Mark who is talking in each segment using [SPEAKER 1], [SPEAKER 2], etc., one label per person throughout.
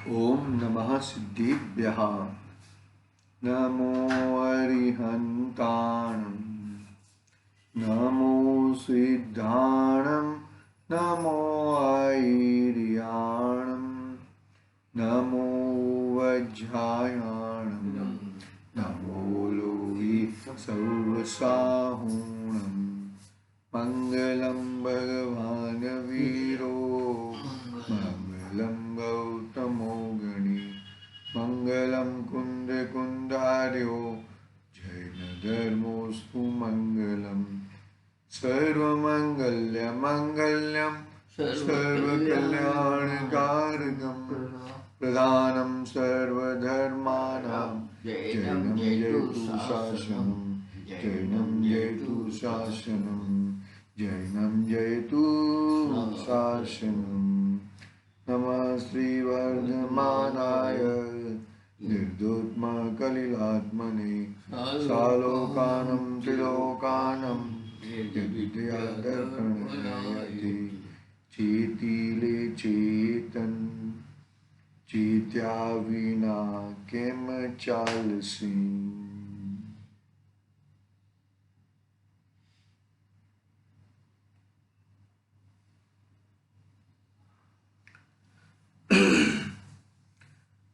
[SPEAKER 1] ओम नमः सिद्धिभ्यः। नमो अरिहन्ताणं, नमो सिद्धाणं, नमो ऐर्याणं, नमो वज्रायाणं, नमो लोहि सर्वसाहुणं। मंगलम भगवान वीरो, मंगलम गौतमो गणी, मंगलम कुंद कुंदार्यो, जैन धर्मोस्तु मंगलम। सर्वमंगल्य मंगल्यम सर्वकल्याणकारकम, प्रधानम सर्वधर्माणां जैनम जयतु शासनम, जैनम जयतु शासनम, जैनम जयतु शासनम। नमः श्रीवर्धमानाय निर्दोत्मकलिलात्मने, सालोकानं त्रिलोकानं यद्विद्यादर्पणयति। चेतिले चेतन, चेत्या विना किम चालसी।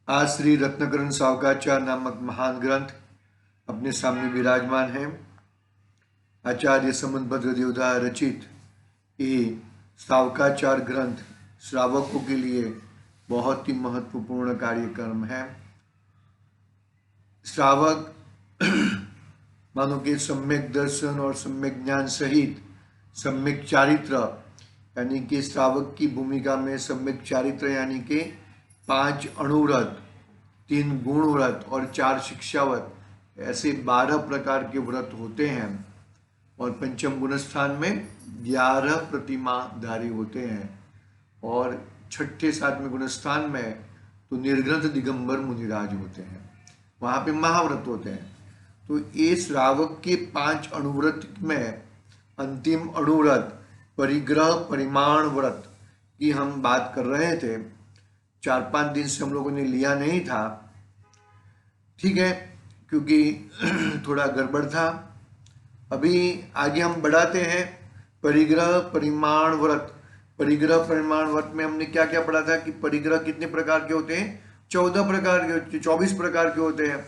[SPEAKER 1] आज श्री रत्नकरण सावकाचार्य नामक महान ग्रंथ अपने सामने विराजमान है। आचार्य समंतभद्र देवदाय रचित ये सावकाचार्य ग्रंथ श्रावकों के लिए बहुत ही महत्वपूर्ण कार्यक्रम है। श्रावक मानो कि सम्यक दर्शन और सम्यक ज्ञान सहित सम्यक चारित्र, यानी कि श्रावक की भूमिका में सम्यक चारित्र यानी कि 5 अणुव्रत, 3 गुण व्रत और 4 शिक्षाव्रत, ऐसे 12 प्रकार के व्रत होते हैं। और पंचम गुणस्थान में 11 प्रतिमाधारी होते हैं। और छठे 7वें गुणस्थान में तो निर्ग्रंथ दिगंबर मुनिराज होते हैं, वहाँ पे महाव्रत होते हैं। तो ये श्रावक के 5 अणुव्रत में अंतिम अणुव्रत परिग्रह परिमाण व्रत की हम बात कर रहे थे। 4-5 दिन से हम लोगों ने लिया नहीं था, ठीक है, क्योंकि थोड़ा गड़बड़ था। अभी आगे हम बढ़ाते हैं परिग्रह परिमाण व्रत। परिग्रह परिमाण व्रत में हमने क्या क्या पढ़ा था कि परिग्रह कितने प्रकार के होते हैं? 14 प्रकार के, 24 प्रकार के होते हैं।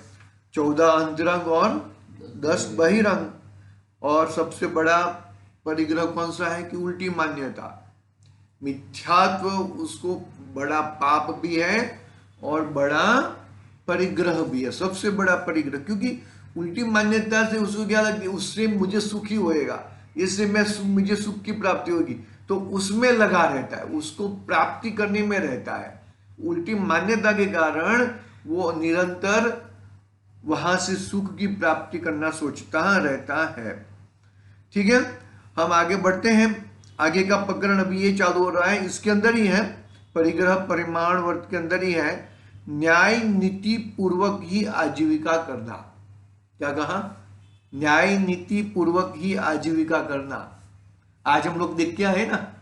[SPEAKER 1] 14 अंतरंग और 10 बहिरंग। और सबसे बड़ा परिग्रह कौन सा है कि उल्टी मान्यता, मिथ्यात्व, उसको बड़ा पाप भी है और बड़ा परिग्रह भी है, सबसे बड़ा परिग्रह। क्योंकि उल्टी मान्यता से उसको क्या लगता है, उससे मुझे सुख ही होएगा, इससे मुझे सुख की प्राप्ति होगी, तो उसमें लगा रहता है, उसको प्राप्ति करने में रहता है। उल्टी मान्यता के कारण वो निरंतर वहां से सुख की प्राप्ति करना सोचता रहता है। ठीक है, हम आगे बढ़ते हैं। आगे का प्रकरण अभी ये चालू हो रहा है, इसके अंदर ही है, परिग्रह परिमाण व्रत के अंदर ही है, न्याय नीति पूर्वक ही आजीविका करना। क्या कहा? न्याय नीति पूर्वक ही आजीविका करना। आज हम लोग देख के आए ना,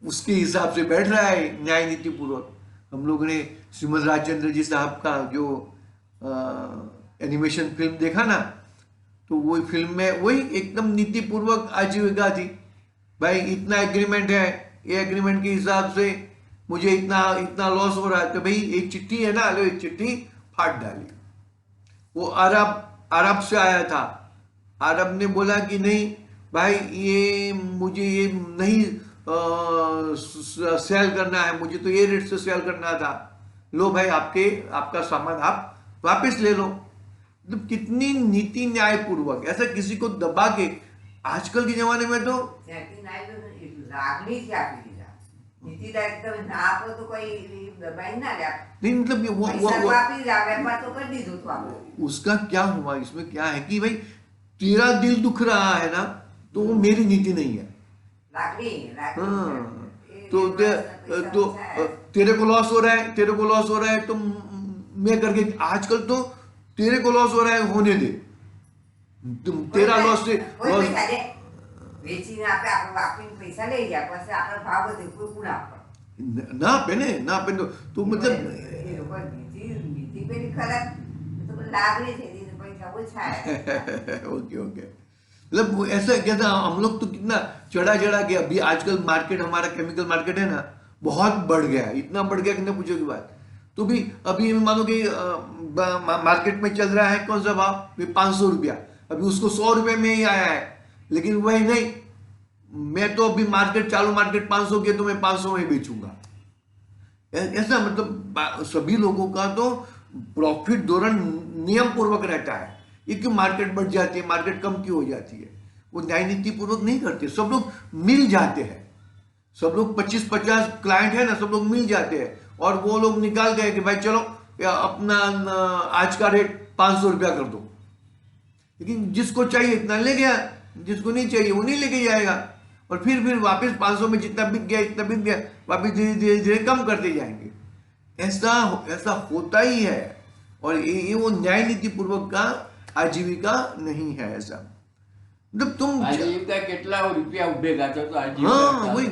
[SPEAKER 1] उसके हिसाब से बैठ रहा है न्याय नीति पूर्वक। हम लोग ने श्रीमद राजचंद्र जी साहब का जो एनिमेशन फिल्म देखा ना, तो वो फिल्म में वही एकदम नीति पूर्वक आजीविका थी। भाई इतना एग्रीमेंट है, ये एग्रीमेंट के हिसाब से मुझे इतना इतना लॉस हो रहा है, तो भाई एक चिट्ठी है ना, लो एक चिट्ठी फाड़ डाली। वो अरब से आया था, अरब ने बोला कि नहीं भाई ये मुझे ये नहीं सेल करना है, मुझे तो ये रेट से सेल करना था, लो भाई आपका सामान आप वापस ले लो। तो कितनी नीति न्याय पूर्वक, ऐसा किसी को दबा के। आजकल के जमाने में तो नहीं, मतलब उसका क्या हुआ, इसमें क्या है कि भाई तेरा दिल दुख रहा है ना, तो वो मेरी नीति नहीं है। हाँ, तो तेरे को लॉस हो रहा है, तेरे को लॉस हो रहा है तो मैं करके, आजकल तो तेरे को लॉस हो रहा है होने दे, तुम तेरा लॉस से ना पे तो मतलब
[SPEAKER 2] પેલી ખરાબ તો લાગણી થઈ હતી તો પૈસા ઓછા આવ્યા.
[SPEAKER 1] ओके ओके, मतलब वो ऐसा कहता हम लोग तो कितना चढ़ा चढ़ा के, अभी आजकल मार्केट हमारा केमिकल मार्केट है ना बहुत बढ़ गया है, इतना बढ़ गया कि न पूछो की बात. तो भी अभी मानो कि मार्केट में चल रहा है कौन सा भाव, 500 रुपया, अभी उसको 100 रुपये में ही आया है. लेकिन वही नहीं, मैं तो अभी मार्केट चालू मार्केट 500 की, तो मैं 500 में ही बेचूंगा. ऐसा मतलब सभी लोगों का तो प्रॉफिट धोरण नियम पूर्वक रहता है. ये क्यों मार्केट बढ़ जाती है, मार्केट कम क्यों हो जाती है, वो न्याय नीति पूर्वक नहीं करते. सब लोग मिल जाते हैं, सब लोग 25-50 क्लाइंट है ना, सब लोग मिल जाते हैं और वो लोग निकालते हैं कि भाई चलो अपना आज का रेट 500 रुपया कर दो. लेकिन जिसको चाहिए इतना ले गया, जिसको नहीं चाहिए वो नहीं लेके जाएगा, और फिर वापस 500 में जितना बिक गया इतना बिक गया, वापस धीरे धीरे धीरे कम करते जाएंगे. ऐसा होता ही है, और ये वो न्याय नीति पूर्वक का आजीविका नहीं है. ऐसा मतलब तुम
[SPEAKER 3] आजीविका कितना रुपया उठेगा तो
[SPEAKER 1] हाँ वही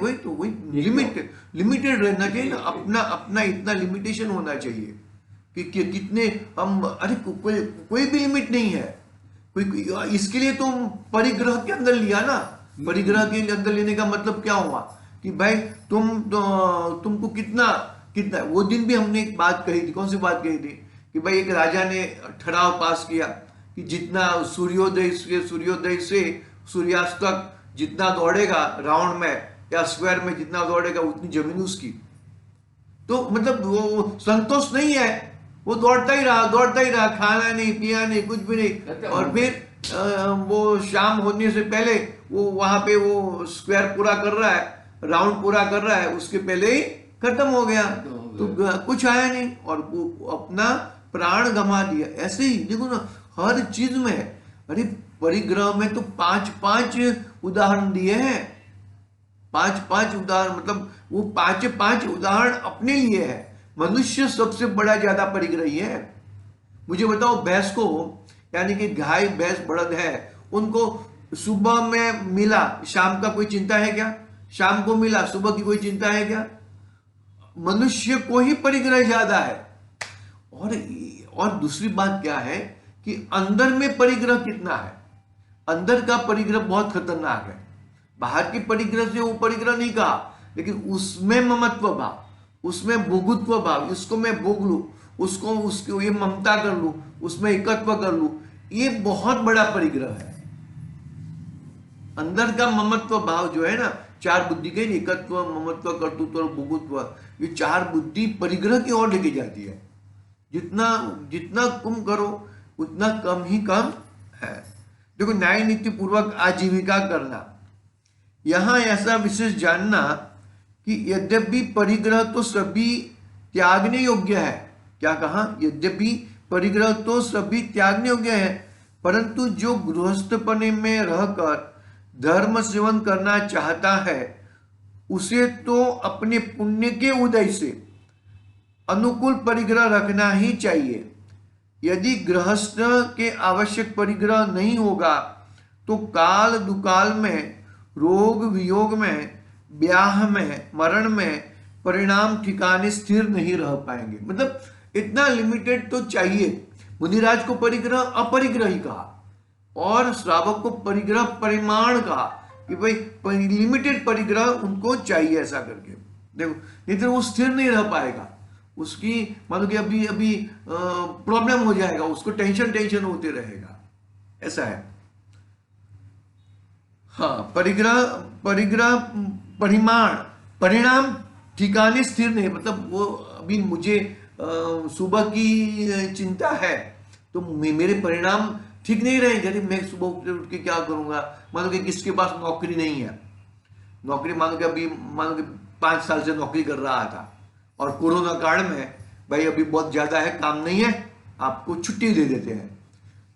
[SPEAKER 1] लिमिटेड रहना चाहिए ना. अपना इतना लिमिटेशन होना चाहिए कि कितने हम, अरे कोई भी लिमिट नहीं है. कोई इसके लिए तुम परिग्रह के अंदर लिया ना. परिग्रह के अंदर लेने का मतलब क्या हुआ कि भाई तुमको कितना, वो दिन भी हमने एक बात कही थी. कौन सी बात कही थी कि भाई एक राजा ने ठराव पास किया कि जितना सूर्योदय से सूर्यास्त तक जितना दौड़ेगा राउंड में या स्क्वायर में जितना दौड़ेगा उतनी जमीन उसकी. तो मतलब वो संतोष नहीं है, वो दौड़ता ही रहा, खाना नहीं पिया नहीं कुछ भी नहीं, और फिर वो शाम होने से पहले वो वहां पे वो स्क्वायर पूरा कर रहा है, राउंड पूरा कर रहा है, उसके पहले ही खत्म हो गया. तो कुछ आया नहीं और वो अपना प्राण गंवा दिया. ऐसे ही देखो ना हर चीज में. अरे परिग्रह में तो 5 उदाहरण दिए हैं, 5 उदाहरण, मतलब वो 5 उदाहरण अपने लिए है. मनुष्य सबसे बड़ा ज्यादा परिग्रही है. मुझे बताओ, भैंस को यानी कि गाय भैंस बड़द है, उनको सुबह में मिला, शाम का कोई चिंता है क्या? शाम को मिला, सुबह की कोई चिंता है क्या? मनुष्य को ही परिग्रह ज्यादा है. और दूसरी बात क्या है कि अंदर में परिग्रह कितना है. अंदर का परिग्रह बहुत खतरनाक है. बाहर की परिग्रह से वो परिग्रह नहीं कहा, लेकिन उसमें ममत्व भाव, उसमें भोगुत्व भाव, इसको मैं भोग लू, उसको ये ममता कर लू, उसमें एकत्व कर लू, ये बहुत बड़ा परिग्रह है. अंदर का ममत्व भाव जो है ना, 4 बुद्धि के एकत्व, ममत्व, कर्तृत्व और भोगुत्व, ये 4 बुद्धि परिग्रह की ओर लेके जाती है. जितना तुम करो उतना कम ही कम है. देखो, न्याय नीति पूर्वक आजीविका करना, यहां ऐसा विशेष जानना कि यद्यपि परिग्रह तो सभी त्यागने योग्य है. क्या कहा? यद्यपि परिग्रह तो सभी त्यागने योग्य है, परंतु जो गृहस्थपने में रहकर धर्म सेवन करना चाहता है उसे तो अपने पुण्य के उदय से अनुकूल परिग्रह रखना ही चाहिए. यदि गृहस्थ के आवश्यक परिग्रह नहीं होगा तो काल दुकाल में, रोग वियोग में, ब्याह में, मरण में परिणाम ठिकाने स्थिर नहीं रह पाएंगे. मतलब इतना लिमिटेड तो चाहिए. मुनिराज को परिग्रह अपरिग्रह ही कहा और श्रावक को परिग्रह परिमाण कहा कि भाई लिमिटेड परिग्रह उनको चाहिए. ऐसा करके देखो, नहीं तो वो स्थिर नहीं रह पाएगा. उसकी मान कि अभी प्रॉब्लम हो जाएगा, उसको टेंशन होते रहेगा. ऐसा है. हाँ, परिग्रह परिणाम ठिकाने स्थिर नहीं. मतलब वो अभी मुझे सुबह की चिंता है तो मेरे परिणाम ठीक नहीं रहेंगे. अरे मैं सुबह उठ के क्या करूंगा? मानो कि किसके पास नौकरी नहीं है, नौकरी मानो कि 5 साल से नौकरी कर रहा था और कोरोना काल में भाई अभी बहुत ज्यादा है, काम नहीं है, आपको छुट्टी दे देते हैं,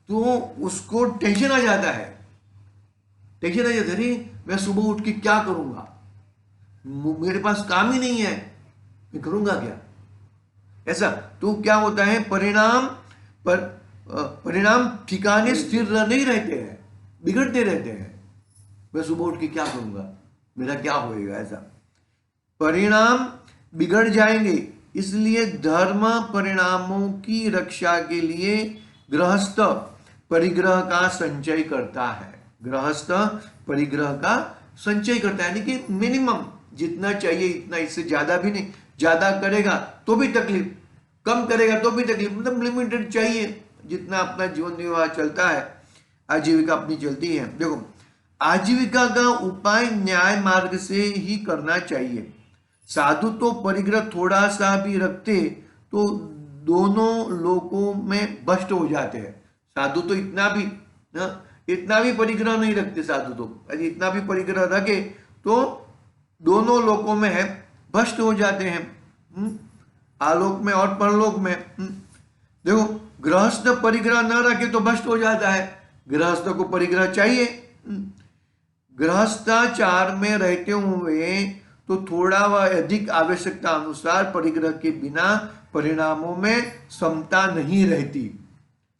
[SPEAKER 1] तो उसको टेंशन आ जाता है. अरे मैं सुबह उठ के क्या करूंगा, मेरे पास काम ही नहीं है, मैं करूंगा क्या? ऐसा तो क्या होता है, परिणाम ठिकाने स्थिर नहीं रहते हैं, बिगड़ते रहते हैं. मैं सुबह उठ के क्या करूंगा, मेरा क्या होएगा? ऐसा परिणाम बिगड़ जाएंगे, इसलिए धर्म परिणामों की रक्षा के लिए गृहस्थ परिग्रह का संचय करता है। गृहस्थ परिग्रह का संचय करता है, यानी कि मिनिमम जितना चाहिए इतना, इससे ज्यादा भी नहीं। ज्यादा करेगा तो भी तकलीफ, कम करेगा तो भी तकलीफ, मतलब लिमिटेड चाहिए। जितना अपना जीवन निर्वाह चलता है, आजीविका अपनी चलती है। देखो, आजीविका का उपाय न्याय मार्ग से ही करना चाहिए। साधु तो परिग्रह थोड़ा सा भी रखते तो दोनों लोकों में भ्रष्ट हो जाते हैं। साधु तो इतना भी परिग्रह नहीं रखते। साधु तो यदि इतना भी परिग्रह रखे तो दोनों लोकों में है भ्रष्ट हो जाते हैं, आलोक में और परलोक में। देखो, गृहस्थ परिग्रह न रखे तो भ्रष्ट हो जाता है। गृहस्थ को परिग्रह चाहिए। गृहस्थाचार में रहते हुए तो थोड़ा व अधिक आवश्यकता अनुसार परिग्रह के बिना परिणामों में समता नहीं रहती।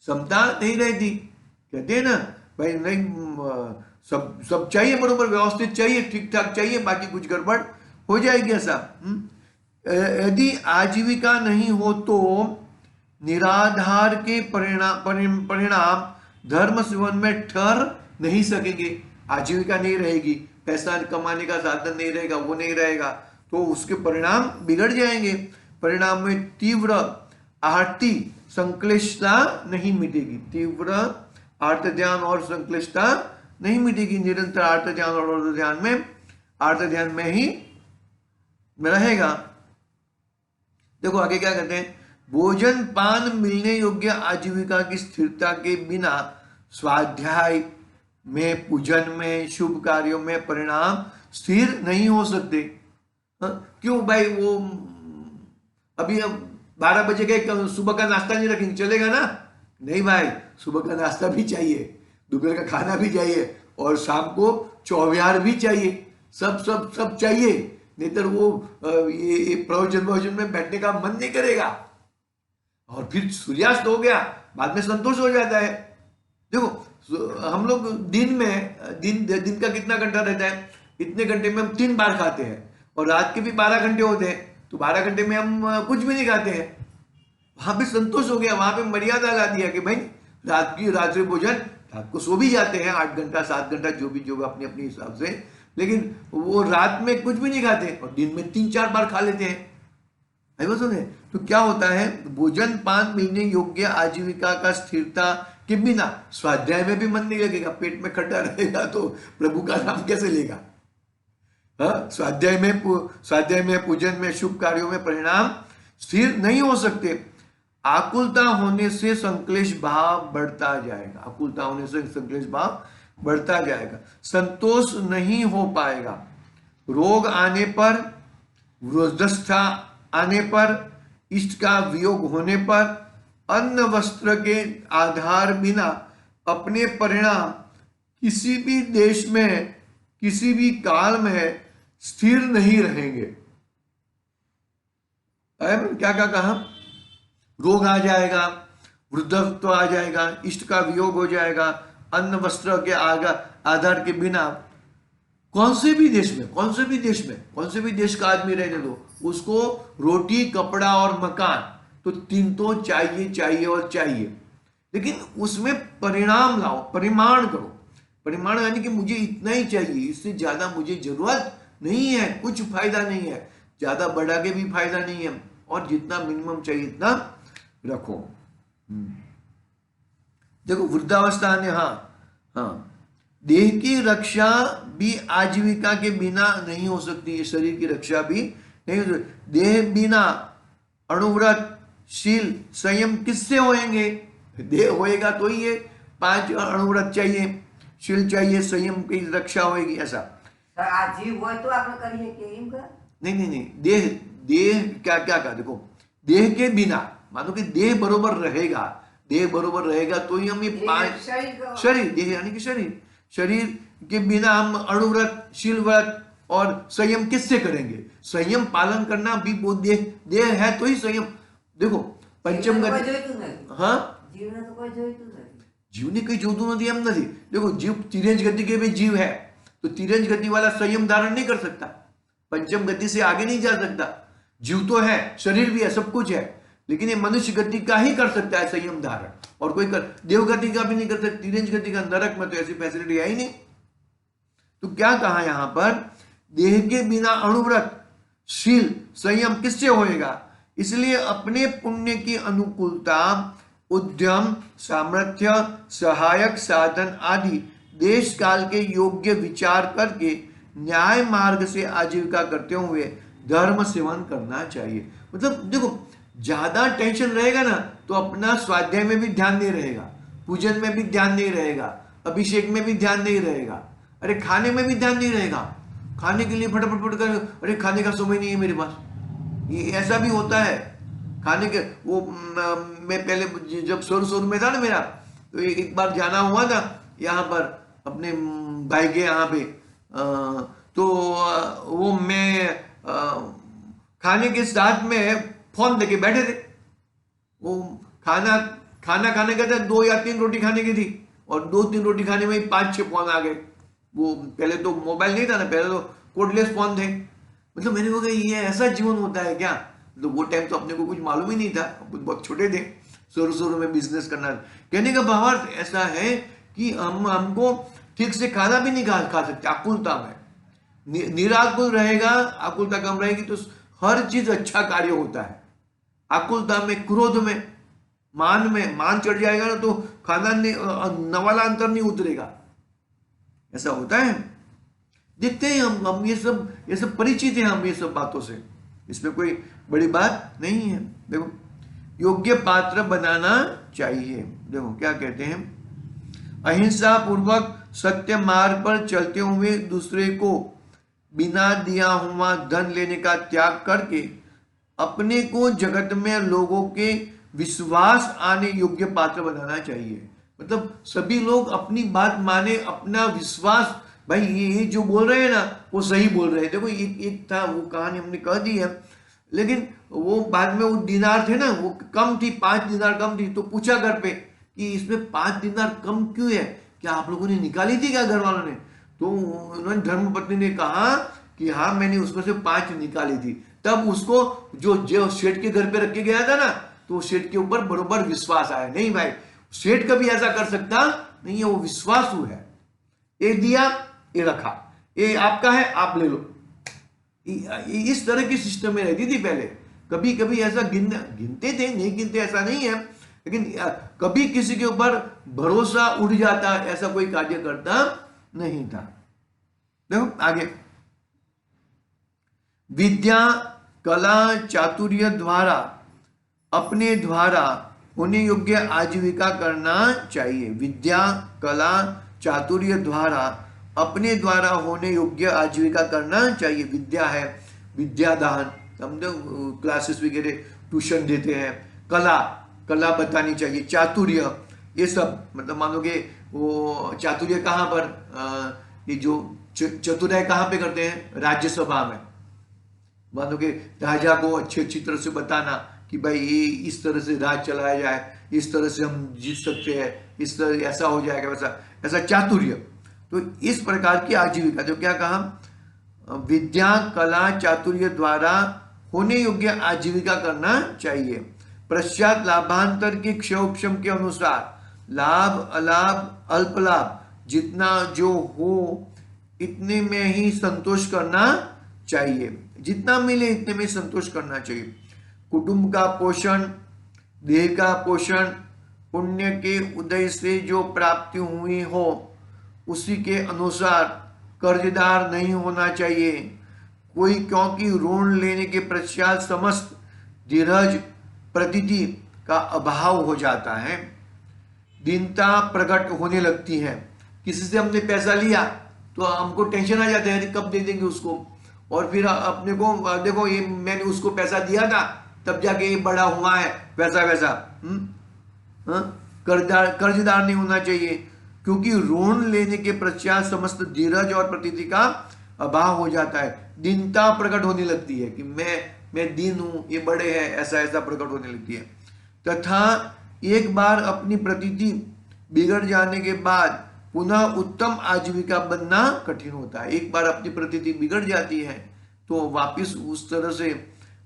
[SPEAKER 1] समता नहीं रहती, कहते हैं ना भाई, नहीं सब चाहिए, बरोबर व्यवस्थित चाहिए, ठीक ठाक चाहिए, बाकी कुछ गड़बड़ हो जाएगी ऐसा। यदि आजीविका नहीं हो तो निराधार के परिणाम धर्म जीवन में ठहर नहीं सकेंगे। आजीविका नहीं रहेगी, पैसा कमाने का साधन नहीं रहेगा, वो नहीं रहेगा, तो उसके परिणाम बिगड़ जाएंगे। परिणाम में तीव्र आर्ति संक्लिष्टता नहीं मिटेगी। तीव्र आर्त ध्यान और संक्लिष्टता नहीं मिटेगी। निरंतर आर्त ध्यान और आर्त ध्यान में ही रहेगा। देखो आगे क्या कहते हैं, भोजन पान मिलने योग्य आजीविका की स्थिरता के बिना स्वाध्याय में, पूजन में, शुभ कार्यों में परिणाम स्थिर नहीं हो सकते। क्यों भाई, वो अभी अब 12 बजे के सुबह का नाश्ता नहीं रखेंगे, चलेगा ना? नहीं भाई, सुबह का नाश्ता भी चाहिए, दोपहर का खाना भी चाहिए और शाम को चौविहार भी चाहिए। सब सब सब चाहिए, नहीं तो वो ये प्रवचन में बैठने का मन नहीं करेगा। और फिर सूर्यास्त हो गया, बाद में संतोष हो जाता है। देखो, हम लोग दिन का कितना घंटा रहता है, इतने घंटे में हम 3 बार खाते हैं, और रात के भी 12 घंटे होते हैं, तो 12 घंटे में हम कुछ भी नहीं खाते हैं। वहां पे संतोष हो गया, वहां पे मर्यादा ला दिया कि भाई रात्रि भोजन, रात को सो भी जाते हैं 8 घंटा 7 घंटा, जो भी अपने अपने हिसाब से, लेकिन वो रात में कुछ भी नहीं खाते और दिन में 3-4 बार खा लेते हैं। सुने तो क्या होता है, भोजन पान मिलने योग्य आजीविका का स्थिरता के बिना स्वाध्याय में भी मन नहीं लगेगा। पेट में खट्टा रहेगा तो प्रभु का नाम कैसे लेगा? स्वाध्याय में, पूजन में, शुभ कार्यों में परिणाम स्थिर नहीं हो सकते। आकुलता होने से संक्लेश भाव बढ़ता जाएगा। आकुलता होने से संक्लेश भाव बढ़ता जाएगा। संतोष नहीं हो पाएगा। रोग आने पर, वृद्धवस्था आने पर, इष्ट का वियोग होने पर, अन्न वस्त्र के आधार बिना अपने परिणाम किसी भी देश में, किसी भी काल में स्थिर नहीं रहेंगे। क्या क्या कहा? रोग आ जाएगा, वृद्धत्व आ जाएगा, इष्ट का वियोग हो जाएगा, अन्न वस्त्र के आधार के बिना कौन से भी देश का आदमी रहने दो, उसको रोटी, कपड़ा और मकान तो 3 तो चाहिए और चाहिए। लेकिन उसमें परिणाम लाओ, परिमाण करो। परिमाण यानी कि मुझे इतना ही चाहिए, इससे ज्यादा मुझे जरूरत नहीं है, कुछ फायदा नहीं है, ज्यादा बढ़ा के भी फायदा नहीं है, और जितना मिनिमम चाहिए इतना रखो। देखो, वृद्धावस्था ने हाँ देह की रक्षा भी आजीविका के बिना नहीं हो सकती है। शरीर की रक्षा भी नहीं हो सकती। देह बिना अणुव्रत, शील, संयम किससे होएंगे? देह होएगा तो ही ये 5 अणुव्रत चाहिए, शील चाहिए, संयम की रक्षा होएगी। ऐसा
[SPEAKER 2] जीव हो तो आप करिए कि
[SPEAKER 1] नहीं, देह क्या कहा? देखो, देह के बिना, मानो कि देह बरोबर रहेगा तो ही हम ये 5 शरीर, देह यानी कि शरीर के बिना हम अणुव्रत, शील व्रत और संयम किससे करेंगे? संयम पालन करना भी वो देह है तो ही संयम। देखो, पंचम गति, जीवने कोई जोतू नहीं, हम नहीं। देखो, जीव 3 गति के भी जीव है, तो 3 गति वाला संयम धारण नहीं कर सकता, पंचम गति से आगे नहीं जा सकता। जीव तो है, शरीर भी है, सब कुछ है, लेकिन ये मनुष्य गति का ही कर सकता है संयम धारण, और कोई कर देव गति का भी नहीं कर सकता। तिरंज गति का नरक में तो ऐसी फैसिलिटी है ही नहीं। तो क्या कहा यहां पर, देह के बिना अणुव्रत शील संयम किससे होएगा? इसलिए अपने पुण्य की अनुकूलता, उद्यम, सामर्थ्य, सहायक साधन आदि देश काल के योग्य विचार करके न्याय मार्ग से आजीविका करते हुए धर्म सेवन करना चाहिए। मतलब देखो, ज्यादा टेंशन रहेगा ना तो अपना स्वाध्याय में भी ध्यान नहीं रहेगा, पूजन में भी ध्यान नहीं रहेगा, अभिषेक में भी ध्यान नहीं रहेगा, अरे खाने में भी ध्यान नहीं रहेगा, खाने के लिए फटाफट कर, अरे खाने का समय नहीं है मेरे पास, ये ऐसा भी होता है। खाने के वो मैं पहले जब शुरू में था ना मेरा, तो एक बार जाना हुआ था यहाँ पर अपने भाई के यहाँ पे, तो वो मैं खाने के साथ में फोन लेके बैठे थे। वो खाना खाने का था, 2 या 3 रोटी खाने की थी, और 2-3 रोटी खाने में ही 5-6 फोन आ गए। वो पहले तो मोबाइल नहीं था ना, पहले तो कोडलेस फोन थे। मतलब मैंने कहा ये ऐसा जीवन होता है क्या? तो वो टाइम तो अपने को कुछ मालूम ही नहीं था, बहुत छोटे थे, शुरू में बिजनेस करना। कहने का भावार्थ ऐसा है कि हमको ठीक से खाना भी नहीं खा सकते, आकुलता में। निराकुल रहेगा, आकुलता कम रहेगी तो हर चीज अच्छा कार्य होता है। आकुलता में, क्रोध में, मान चढ़ जाएगा ना तो खाना नवाला अंतर नहीं उतरेगा, ऐसा होता है। देखते हैं हम ये सब परिचित हैं हम ये सब बातों से, इसमें कोई बड़ी बात नहीं है। देखो, योग्य पात्र बनाना चाहिए। देखो क्या कहते हैं, अहिंसा पूर्वक सत्य मार्ग पर चलते हुए दूसरे को बिना दिया हुआ धन लेने का त्याग करके अपने को जगत में लोगों के विश्वास आने योग्य पात्र बनाना चाहिए। मतलब सभी लोग अपनी बात माने, अपना विश्वास, भाई ये जो बोल रहे हैं ना वो सही बोल रहे हैं। देखो एक था, वो कहानी हमने कह दी है, लेकिन वो बाद में वो दिनार थे ना, वो कम थी, 5 दिनार कम थी। तो पूछा घर पे कि इसमें 5 दिनार कम क्यों है, क्या आप लोगों ने निकाली थी क्या घर वालों ने? तो उन्होंने धर्मपत्नी ने कहा कि हाँ मैंने उसमें से 5 निकाली थी। तब उसको जो सेठ के घर पे रख के गया था ना, तो सेठ के ऊपर बरोबर विश्वास आया, नहीं भाई सेठ कभी ऐसा कर सकता नहीं है, वो विश्वासु है। ये दिया, ये रखा, ये आपका है, आप ले लो। इस तरह की सिस्टम में रहती थी पहले। कभी कभी ऐसा गिनते थे, नहीं गिनते ऐसा नहीं है, लेकिन कभी किसी के ऊपर भरोसा उठ जाता, ऐसा कोई कार्य करता नहीं था। देखो आगे, विद्या कला चातुर्य द्वारा अपने द्वारा होने योग्य आजीविका करना चाहिए। विद्या कला चातुर्य द्वारा अपने द्वारा होने योग्य आजीविका करना चाहिए। विद्या है, विद्यादान, हम लोग क्लासेस वगैरह ट्यूशन देते हैं। कला बतानी चाहिए, चातुर्य, ये सब मतलब मान लो कि वो चातुर्य कहाँ पर, ये जो चतुराई कहाँ पे करते हैं? राज्यसभा में। मान लो कि राजा को अच्छी तरह से बताना कि भाई ये इस तरह से राज चलाया जाए, इस तरह से हम जीत सकते हैं, इस तरह ऐसा हो जाएगा, वैसा, ऐसा चातुर्य। तो इस प्रकार की आजीविका, जो क्या कहा, विद्या कला चातुर्य द्वारा होने योग्य आजीविका करना चाहिए। पश्चात लाभांतर के क्षय उपशम के अनुसार लाभ अलाभ अल्प लाभ जितना जो हो इतने में ही संतोष करना चाहिए। जितना मिले इतने में संतोष करना चाहिए। कुटुंब का पोषण, देह का पोषण पुण्य के उदय से जो प्राप्ति हुई हो उसी के अनुसार कर्जदार नहीं होना चाहिए कोई, क्योंकि ऋण लेने के पश्चात समस्त धीरज प्रतीति का अभाव हो जाता है। दीनता प्रकट होने लगती है। किसी से हमने पैसा लिया तो हमको टेंशन आ जाता है, कब दे देंगे उसको, और फिर अपने को देखो ये मैंने उसको पैसा दिया था तब जाके ये बड़ा हुआ है, वैसा कर्जदार नहीं होना चाहिए, क्योंकि ऋण लेने के पश्चात समस्त धीरज और प्रतीति का अभाव हो जाता है। दीनता प्रकट होने लगती है कि मैं दीन हूं, ये बड़े हैं, ऐसा प्रकट होने लगती है। तथा एक बार अपनी प्रतीति बिगड़ जाने के बाद पुनः उत्तम आजीविका बनना कठिन होता है। एक बार अपनी प्रतीति बिगड़ जाती है तो वापिस उस तरह से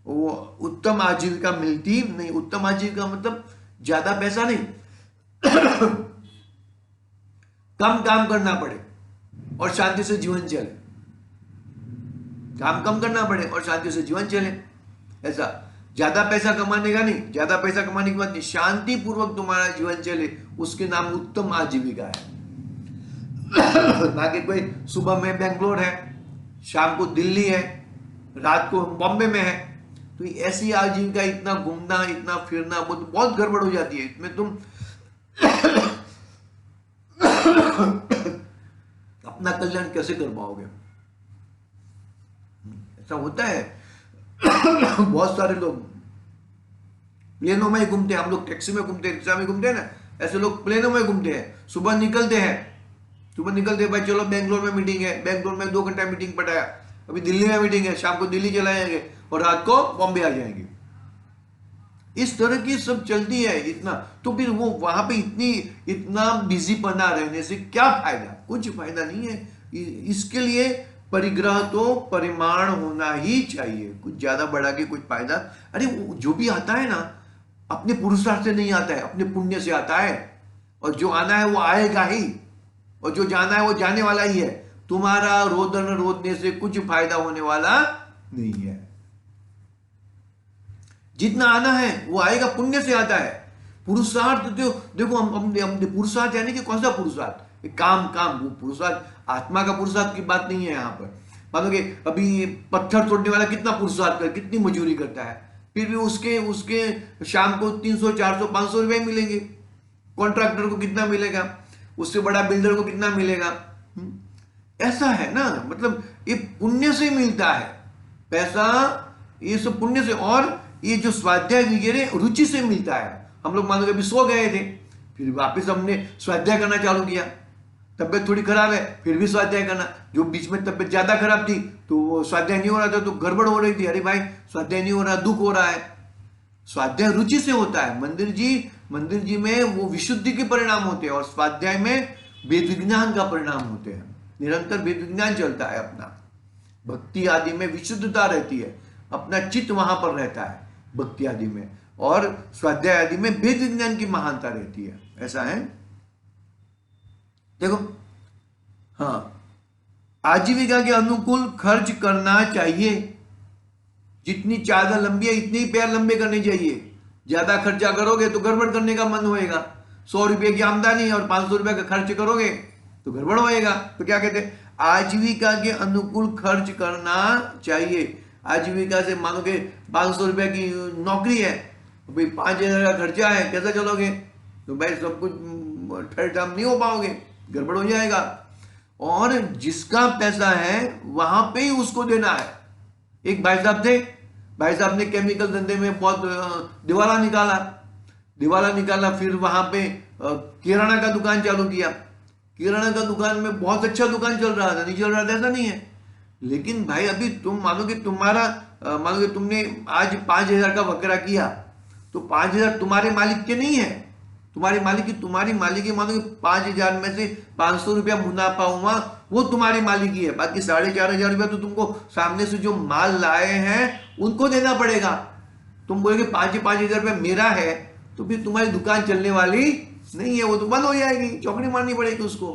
[SPEAKER 1] वो उत्तम आजीविका मिलती नहीं। उत्तम आजीविका मतलब ज्यादा पैसा नहीं, कम काम करना पड़े और शांति से जीवन चले, काम कम करना पड़े और शांति से जीवन चले। ऐसा ज्यादा पैसा कमाने का नहीं, ज्यादा पैसा कमाने की बात नहीं, शांति पूर्वक तुम्हारा जीवन चले, उसके नाम उत्तम आजीविका है। बाकी कोई सुबह में बेंगलोर है, शाम को दिल्ली है, रात को बॉम्बे में है, तो ऐसी आजीविका, इतना घूमना, इतना फिरना, वो तो बहुत गड़बड़ हो जाती है। इसमें तुम अपना कल्याण कैसे कर पाओगे? ऐसा होता है। बहुत सारे लोग प्लेनों में ही घूमते हैं, हम लोग टैक्सी में घूमते हैं, रिक्शा में घूमते हैं ना, ऐसे लोग प्लेनों में घूमते हैं। सुबह निकलते हैं, भाई चलो बेंगलोर में मीटिंग है, बेंगलोर में 2 घंटा मीटिंग पटाया, अभी दिल्ली में मीटिंग है, शाम को दिल्ली चला जाएंगे और रात को बॉम्बे आ जाएंगे। इस तरह की सब चलती है इतना, तो फिर वो वहां पे इतना बिजी पना रहने से क्या फायदा? कुछ फायदा नहीं है। इसके लिए परिग्रह तो परिमाण होना ही चाहिए, कुछ ज्यादा बढ़ा के कुछ फायदा। अरे जो भी आता है ना, अपने पुरुषार्थ से नहीं आता है, अपने पुण्य से आता है, और जो आना है वो आएगा ही, और जो जाना है वो जाने वाला ही है। तुम्हारा रोदन रोदने से कुछ फायदा होने वाला नहीं है। जितना आना है वो आएगा, पुण्य से आता है। पुरुषार्थ तो देखो, हम पुरुषार्थ यानी कि कौन सा पुरुषार्थ? काम, वो पुरुषार्थ आत्मा का पुरुषार्थ की बात नहीं है यहाँ पर। मानो कि अभी पत्थर तोड़ने वाला कितना पुरुषार्थ कर, कितनी मजूरी करता है, फिर भी उसके शाम को 300, 400, 500 रुपए मिलेंगे। कॉन्ट्रैक्टर को कितना मिलेगा, उससे बड़ा बिल्डर को कितना मिलेगा? ऐसा है ना, मतलब ये पुण्य से मिलता है पैसा, ये सब पुण्य से। और ये जो स्वाध्याय वगैरह रुचि से मिलता है। हम लोग मानो कि अभी सो गए थे, फिर वापस हमने स्वाध्याय करना चालू किया, तबियत थोड़ी खराब है, फिर भी स्वाध्याय करना। जो बीच में तबियत ज्यादा खराब थी तो वो स्वाध्याय नहीं हो रहा था, तो गड़बड़ हो रही थी, अरे भाई स्वाध्याय नहीं हो रहा, दुख हो रहा है। स्वाध्याय रुचि से होता है। मंदिर जी में वो विशुद्धि के परिणाम होते हैं, और स्वाध्याय में वेद विज्ञान का परिणाम होते हैं। निरंतर वेद विज्ञान चलता है अपना। भक्ति आदि में विशुद्धता रहती है, अपना चित्त वहां पर रहता है भक्ति आदि में, और स्वाध्याय आदि में वेद विज्ञान की महानता रहती है। ऐसा है। देखो, हाँ, आजीविका के अनुकूल खर्च करना चाहिए। जितनी चादर लंबी है इतने ही पैर लंबे करने चाहिए। ज्यादा खर्चा करोगे तो गड़बड़ करने का मन होएगा। 100 रुपये की आमदनी और 500 रुपये का खर्च करोगे तो गड़बड़ होएगा। तो क्या कहते हैं? आजीविका के अनुकूल खर्च करना चाहिए। आजीविका से मानो कि 500 रुपये की नौकरी है, भाई 5000 का खर्चा है, कैसे चलोगे? तो भाई सब कुछ ठहर नहीं हो पाओगे, गड़बड़ हो जाएगा। और जिसका पैसा है वहां पे ही उसको देना है। एक भाई साहब थे, भाई साहब ने केमिकल धंधे में बहुत दिवाला निकाला, फिर वहां पे किराना का दुकान चालू किया। किराना का दुकान में बहुत अच्छा दुकान चल रहा था, नहीं चल रहा था ऐसा नहीं है। लेकिन भाई अभी तुम मानो कि तुमने आज 5000 का वकरा किया, तो 5000 तुम्हारे मालिक के नहीं है, तुम्हारी मालिक मानो कि 5000 में से 500 रुपया मुनाफा हुआ, वो तुम्हारी मालिकी है। बाकी 4500 रुपया तो तुमको सामने से जो माल लाए हैं उनको देना पड़ेगा। तुम बोलोगे 5000 रुपया मेरा है, तो फिर तुम्हारी दुकान चलने वाली नहीं है, वो तो बंद हो जाएगी, चौकड़ी मारनी पड़ेगी उसको।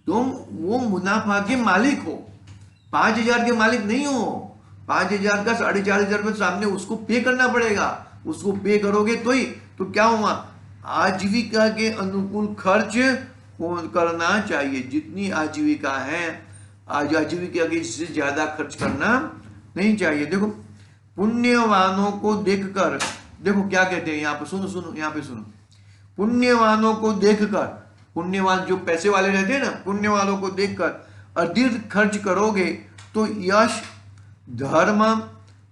[SPEAKER 1] तुम वो मुनाफा के मालिक हो, 5000 के मालिक नहीं हो। 5000 का 4500 रुपये सामने उसको पे करना पड़ेगा। उसको पे करोगे तो क्या हुआ? आजीविका के अनुकूल खर्च करना चाहिए। जितनी आजीविका है, आजीविका के से ज्यादा खर्च करना नहीं चाहिए। देखो, पुण्यवानों को देखकर, देखो क्या कहते हैं यहाँ पे, सुनो यहाँ पे सुनो। पुण्यवानों को देखकर, पुण्यवान जो पैसे वाले रहते हैं ना, पुण्यवानों को देखकर अधिक खर्च करोगे तो यश, धर्म,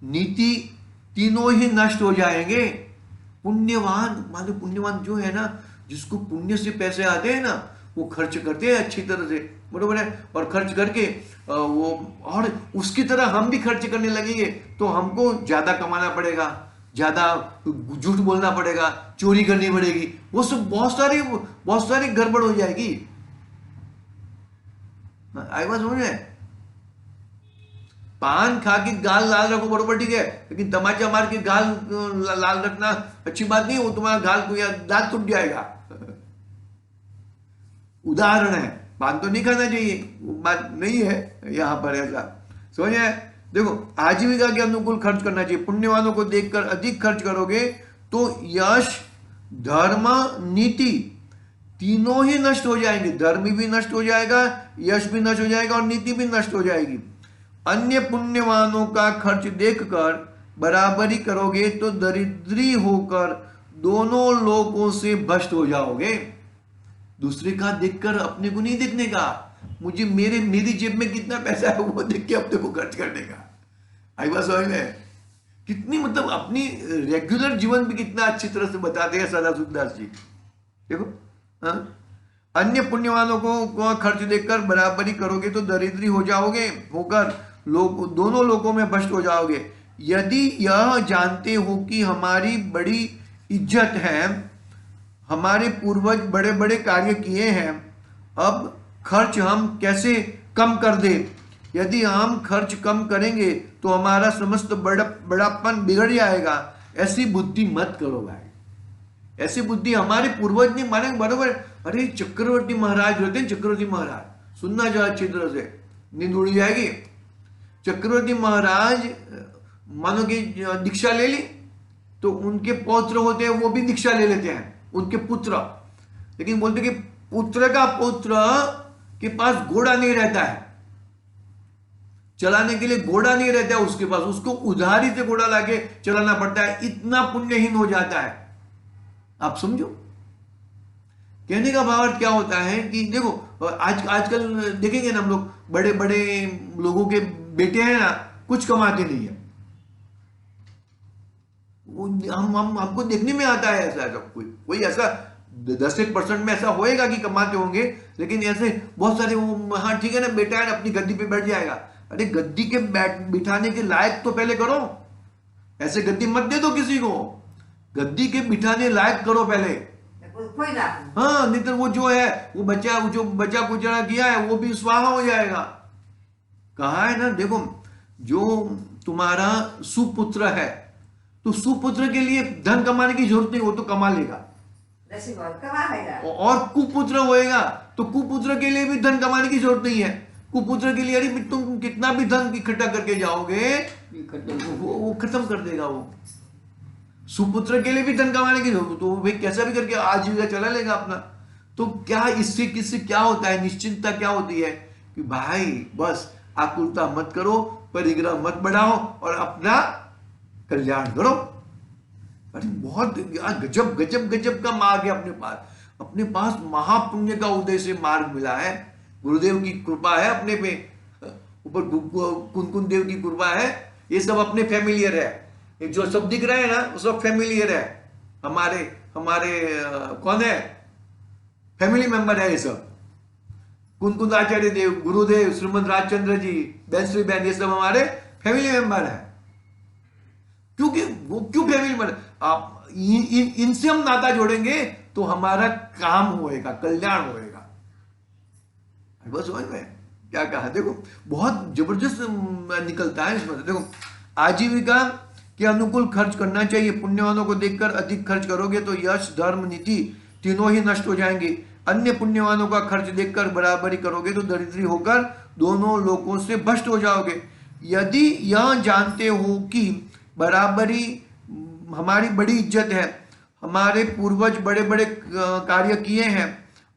[SPEAKER 1] नीति तीनों ही नष्ट हो जाएंगे। पुण्यवान जो है ना, जिसको पुण्य से पैसे आते हैं ना, वो खर्च करते हैं अच्छी तरह से, बरोबर है। और खर्च करके वो, और उसकी तरह हम भी खर्च करने लगेंगे तो हमको ज्यादा कमाना पड़ेगा, ज्यादा झूठ बोलना पड़ेगा, चोरी करनी पड़ेगी, वो सब बहुत सारी गड़बड़ हो जाएगी। आई बात समझ में? पान खा के गाल लाल रखो बरोबर ठीक है, लेकिन तमाचा मार के गाल लाल रखना अच्छी बात नहीं, वो तुम्हारा गाल को या दांत टूट जाएगा। उदाहरण है, पान तो नहीं खाना चाहिए, वो बात नहीं है यहाँ पर ऐसा, समझ आए। देखो आजीविका के अनुकूल खर्च करना चाहिए, पुण्यवानों को देखकर अधिक खर्च करोगे तो यश, धर्म, नीति तीनों ही नष्ट हो जाएंगे। धर्म भी नष्ट हो जाएगा, यश भी नष्ट हो जाएगा और नीति भी नष्ट हो जाएगी। अन्य पुण्यवानों का खर्च देखकर बराबरी करोगे तो दरिद्री होकर दोनों लोगों से भ्रष्ट हो जाओगे। दूसरे का देखकर अपने को नहीं देखने का, मुझे मेरी जेब में कितना पैसा है वो देख के अपने को खर्च करने का। आई बात समझ में? कितनी मतलब अपनी रेगुलर जीवन भी कितना अच्छी तरह से बताते हैं सदासुदास जी। देखो अन्य पुण्यवानों को खर्च देखकर बराबरी करोगे तो दरिद्री हो जाओगे, होकर दोनों लोगों में भ्रष्ट हो जाओगे। यदि यह जानते हो कि हमारी बड़ी इज्जत है, हमारे पूर्वज बड़े बड़े कार्य किए हैं, अब खर्च हम कैसे कम कर दे। यदि हम खर्च कम करेंगे तो हमारा समस्त बड़ापन बिगड़ जाएगा। ऐसी बुद्धि मत करो भाई, ऐसी बुद्धि हमारे पूर्वज ने माने बरोबर। अरे चक्रवर्ती महाराज होते हैं, चक्रवर्ती महाराज सुनना जो अच्छी तरह से, नींद उड़ जाएगी। चक्रवर्ती महाराज मानो कि दीक्षा ले ली तो उनके पौत्र होते हैं वो भी दीक्षा ले लेते हैं, उनके पुत्र। लेकिन बोलते कि पुत्र का पुत्र के पास घोड़ा नहीं रहता है, चलाने के लिए घोड़ा नहीं रहता है उसके पास, उसको उधारी से घोड़ा लाके चलाना पड़ता है, इतना पुण्यहीन हो जाता है। आप समझो कहने का भाव क्या होता है कि देखो आजकल देखेंगे ना हम लोग, बड़े बड़े लोगों के बेटे हैं ना, कुछ कमाते नहीं है। हमको देखने में आता है ऐसा कोई ऐसा 10% में ऐसा होएगा कि कमाते होंगे, लेकिन ऐसे बहुत सारे हाँ ठीक है ना बेटा है अपनी गद्दी पे बैठ जाएगा। अरे गद्दी के बिठाने के लायक तो पहले करो, ऐसे गद्दी मत दे दो किसी को, गद्दी के बिठाने लायक करो पहले। हाँ नहीं तो वो जो है वो बच्चा कुचरा किया है वो भी स्वाहा हो जाएगा। कहा है ना, देखो जो तुम्हारा सुपुत्र है तो सुपुत्र के लिए धन कमाने की जरूरत नहीं, वो तो कमा लेगा। और कुपुत्र होएगा तो कुपुत्र के लिए भी धन कमाने की जरूरत नहीं है। कुपुत्र के लिए अरे तुम कितना भी धन इकट्ठा करके जाओगे वो खत्म कर देगा। वो सुपुत्र के लिए भी धन कमाने की जरूरत, तो भाई कैसा भी करके आजीविका चला लेगा अपना। तो क्या इससे किससे क्या होता है, निश्चिंतता क्या होती है कि भाई बस आकुलता मत करो, परिग्रह मत बढ़ाओ और अपना कल्याण करो। अरे बहुत गजब गजब गजब का मार्ग है अपने पास महापुण्य का उदय से मार्ग मिला है। गुरुदेव की कृपा है अपने पे, ऊपर कुन देव की कृपा है। ये सब अपने फैमिलियर है, ये जो सब दिख रहे हैं ना वो सब फैमिलियर है, हमारे कौन है फैमिली मेंबर है ये सब। कुन आचार्य देव, गुरुदेव, श्रीमद राजचंद्र जी, श्री बहन, ये सब हमारे फैमिली मेंबर है। क्योंकि वो क्यों फैमिली मेंबर, आप इनसे हम नाता जोड़ेंगे तो हमारा काम होएगा, कल्याण होएगा। बस समझ में क्या कहा, देखो बहुत जबरदस्त निकलता है इसमें। देखो आजीविका के अनुकूल खर्च करना चाहिए, पुण्यवानों को देखकर अधिक खर्च करोगे तो यश, धर्म, नीति तीनों ही नष्ट हो जाएंगे। अन्य पुण्यवानों का खर्च देखकर बराबरी करोगे तो दरिद्री होकर दोनों लोगों से भ्रष्ट हो जाओगे। यदि यह जानते हो कि बराबरी हमारी बड़ी इज्जत है, हमारे पूर्वज बड़े बड़े कार्य किए हैं,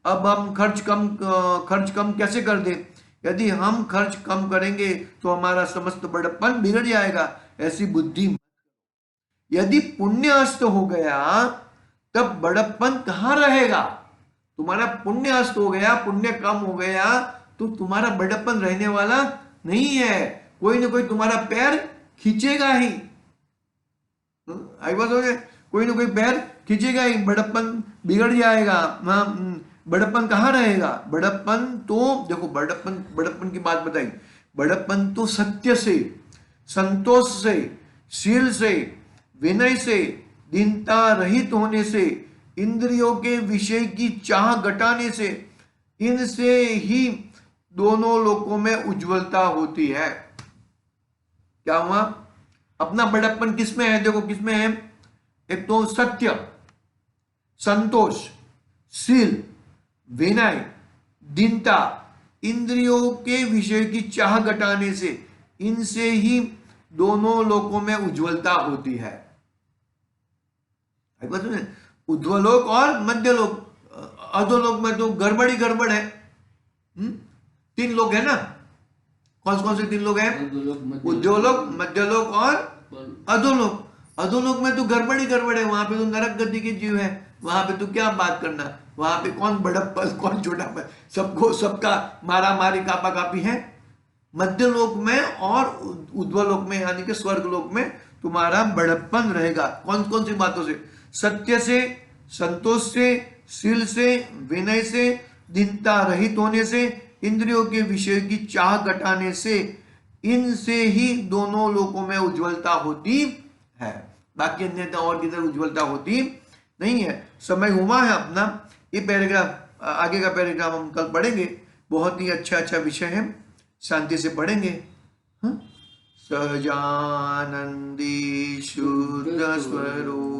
[SPEAKER 1] अब हम खर्च कम कैसे कर दें। यदि हम खर्च कम करेंगे तो हमारा समस्त बड़प्पन बिगड़ जाएगा। ऐसी बुद्धि, यदि पुण्य अस्त हो गया तब बड़प्पन कहाँ रहेगा। तुम्हारा पुण्य अस्त हो गया, पुण्य कम हो गया तो तुम्हारा बड़प्पन रहने वाला नहीं है। कोई ना कोई तुम्हारा पैर खींचेगा ही, आई बात हो गया, कोई ना कोई पैर खींचेगा ही, बड़प्पन बिगड़ जाएगा। बड़प्पन कहाँ रहेगा। बड़प्पन तो देखो, बड़प्पन की बात बताई, बड़प्पन तो सत्य से, संतोष से, शील से, विनय से, दीनता रहित होने से, इंद्रियों के विषय की चाह घटाने से, इनसे ही दोनों लोकों में उज्ज्वलता होती है। क्या हुआ? अपना बड़प्पन किसमें है? देखो किसमें है? एक तो सत्य, संतोष, शील, विनय, दीनता, इंद्रियों के विषय की चाह घटाने से, इनसे ही दोनों लोकों में उज्ज्वलता होती है। उध्वलोक और मध्यलोक, अधोलोक में तो गड़बड़ ही गड़बड़ है। 3 लोग है ना? कौन से 3 लोग हैं? उद्योलोक, मध्यलोक और अधोलोक। अधोलोक में तो गड़बड़ ही गड़बड़ है, वहां पे तो नरक गति के जीव है, वहां पे तो क्या बात करना, वहां पे कौन बड़प्पन कौन छोटापन, सबको सबका मारा मारी कापा कापी है। मध्यलोक में और उद्वलोक में यानी कि स्वर्ग लोक में तुम्हारा बड़प्पन रहेगा। कौन कौन सी बातों से? सत्य से, संतोष से, शील से, विनय से, दीनता रहित होने से, इंद्रियों के विषय की चाह घटाने से, इनसे ही दोनों लोकों में उज्ज्वलता होती है। बाकी अन्यथा और किधर उज्ज्वलता होती नहीं है। समय हुआ है अपना। ये पैराग्राफ, आगे का पैराग्राफ हम कल पढ़ेंगे। बहुत ही अच्छा विषय है, शांति से पढ़ेंगे। सजानंदी शुद्ध स्वरूप